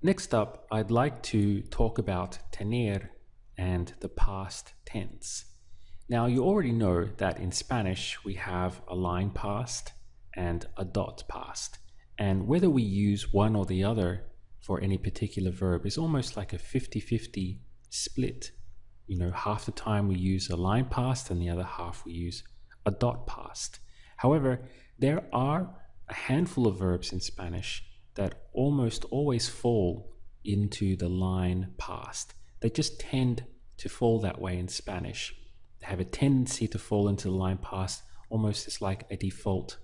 Next up, I'd like to talk about tener and the past tense. Now, you already know that in Spanish we have a line past and a dot past. And whether we use one or the other for any particular verb is almost like a 50-50 split. You know, half the time we use a line past and the other half we use a dot past. However, there are a handful of verbs in Spanish that almost always fall into the line past. They just tend to fall that way in Spanish. They have a tendency to fall into the line past almost as like a default.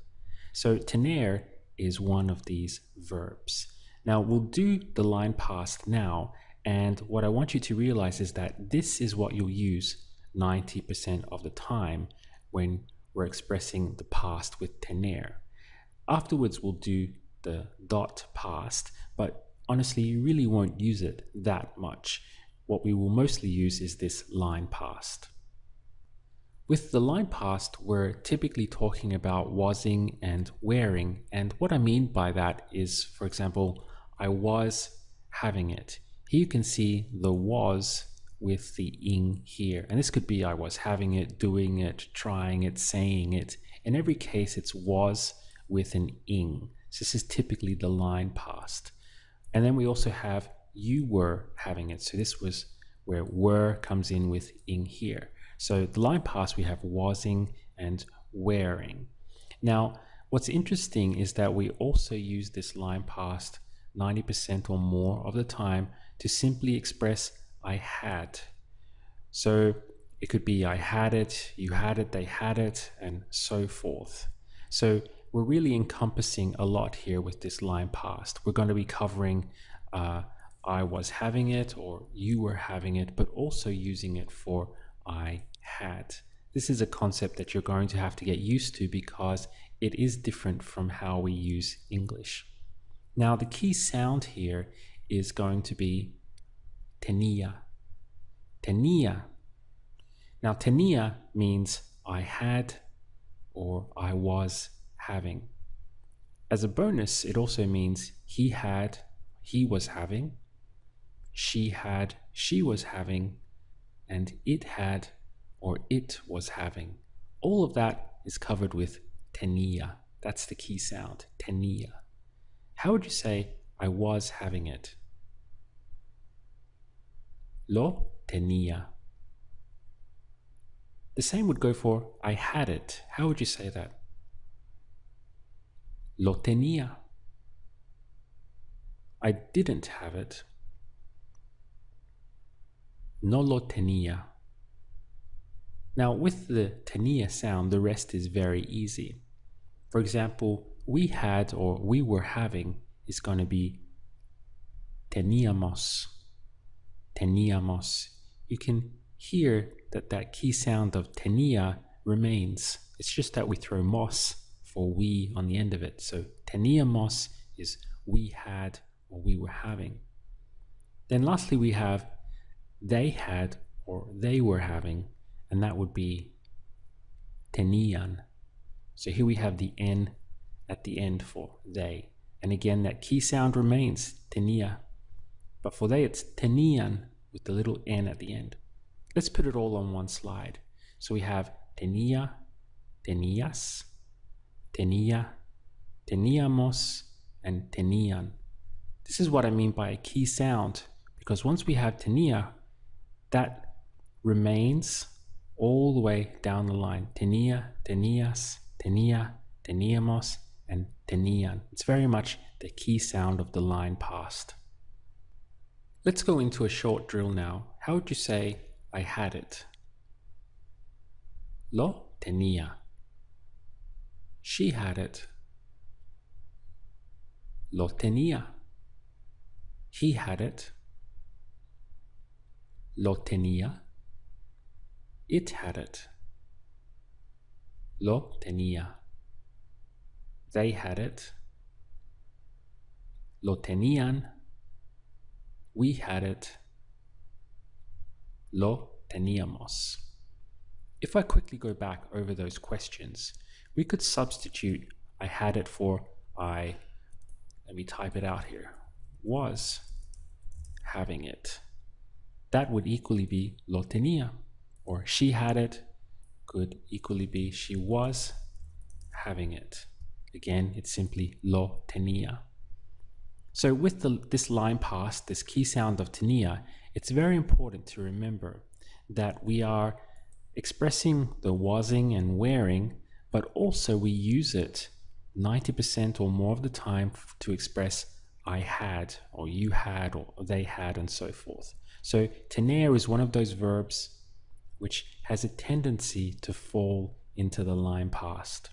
So tener is one of these verbs. Now we'll do the line past now, and what I want you to realize is that this is what you'll use 90% of the time when we're expressing the past with tener. Afterwards we'll do the dot past, but honestly you really won't use it that much. What we will mostly use is this line past. With the line past, we're typically talking about wasing and wearing, and what I mean by that is, for example, I was having it. Here you can see the was with the ing here, and this could be I was having it, doing it, trying it, saying it. In every case it's was with an ing. So this is typically the line past. And then we also have you were having it. So this was where were comes in with ing here. So the line past we have wasing and wearing. Now what's interesting is that we also use this line past 90% or more of the time to simply express I had. So it could be I had it, you had it, they had it, and so forth. So we're really encompassing a lot here with this line past. We're going to be covering I was having it or you were having it, but also using it for I had. This is a concept that you're going to have to get used to because it is different from how we use English. Now the key sound here is going to be tenía. Tenía. Now tenía means I had or I was having. As a bonus, it also means he had, he was having, she had, she was having, and it had or it was having. All of that is covered with tenía. That's the key sound, tenía. How would you say I was having it? Lo tenía. The same would go for I had it. How would you say that? Lo tenía. I didn't have it. No lo tenía. Now with the tenía sound, the rest is very easy. For example, we had or we were having is going to be teníamos. Teníamos. You can hear that key sound of tenía remains. It's just that we throw mos for we on the end of it. So teníamos is we had or we were having. Then lastly we have they had or they were having, and that would be tenían. So here we have the N at the end for they. And again, that key sound remains, tenía. But for they, it's tenían with the little N at the end. Let's put it all on one slide. So we have tenía, tenías, tenía, teníamos, and tenían. This is what I mean by a key sound, because once we have tenía, that remains all the way down the line. Tenía, tenías, tenía, teníamos, and tenían. It's very much the key sound of the line past. Let's go into a short drill now. How would you say I had it? Lo tenía. She had it. Lo tenía. He had it. Lo tenía. It had it. Lo tenía. They had it. Lo tenían. We had it. Lo teníamos. If I quickly go back over those questions, we could substitute I had it for I, let me type it out here, was having it. That would equally be lo tenía, or she had it could equally be she was having it. Again, it's simply lo tenía. So with this line past, this key sound of tenía, it's very important to remember that we are expressing the wasing and wearing, but also we use it 90% or more of the time to express I had, or you had, or they had, and so forth. So tener is one of those verbs which has a tendency to fall into the line past.